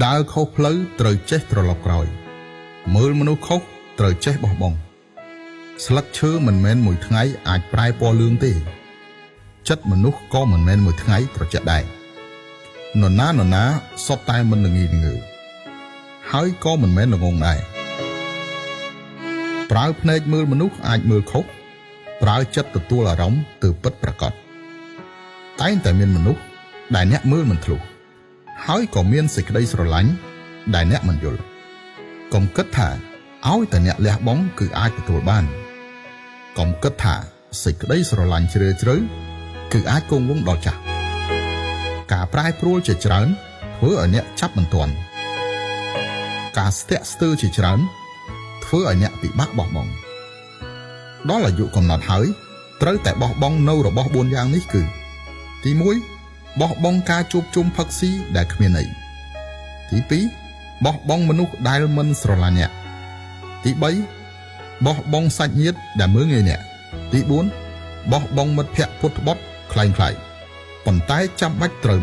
ដើរខុសផ្លូវត្រូវចេះត្រឡប់ក្រោយមើលមនុស្សខុសត្រូវចេះបោះបង់ស្លឹកឈើមិនមែនមួយថ្ងៃអាចប្រែពណ៌លឿងទេចិត្តមនុស្សក៏មិនមែនមួយថ្ងៃត្រជាក់ដែរនរណាសុទ្ធតែមិនល្ងីល្ងើហើយក៏មិនមែនល្ងងដែរប្រើភ្នែកមើលមនុស្សអាចមើលខុសប្រើចិត្តទទួលអារម្មណ៍ទៅពិតប្រាកដតែងតែមានមនុស្សដែលអ្នកមើលមិនធ្លុះហើយក៏មានសេចក្តីស្រឡាញ់ដែលអ្នកមិនយល់កុំគិតថាឲ្យតែអ្នកលះបង់គឺអាចទទួលបានកុំគិតថាសេចក្តីស្រឡាញ់ជ្រាលជ្រៅគឺអាចគង់វង្សដល់ចាស់ការប្រែប្រួលជាច្រើនធ្វើឲ្យអ្នកចាប់មិនទាន់ការស្ទាក់ស្ទើរជាច្រើនធ្វើឲ្យអ្នកពិបាកបោះបង់ដល់អាយុកំណត់ហើយត្រូវតែបោះបង់នៅរបស់4យ៉ាងនេះគឺទី1បោះបង់ការជួបជុំផឹកស៊ីដែលគ្មានន័យទី2បោះបង់មនុស្សដែលមិនស្រឡាញ់អ្នកទី3បោះបង់សាច់ញាតិដែលមើលងាយអ្នកទី4បោះបង់មិត្តភ័ក្តិពុតត្បុតខ្លែងខ្លាយប៉ុន្តែចាំបាច់ត្រូវ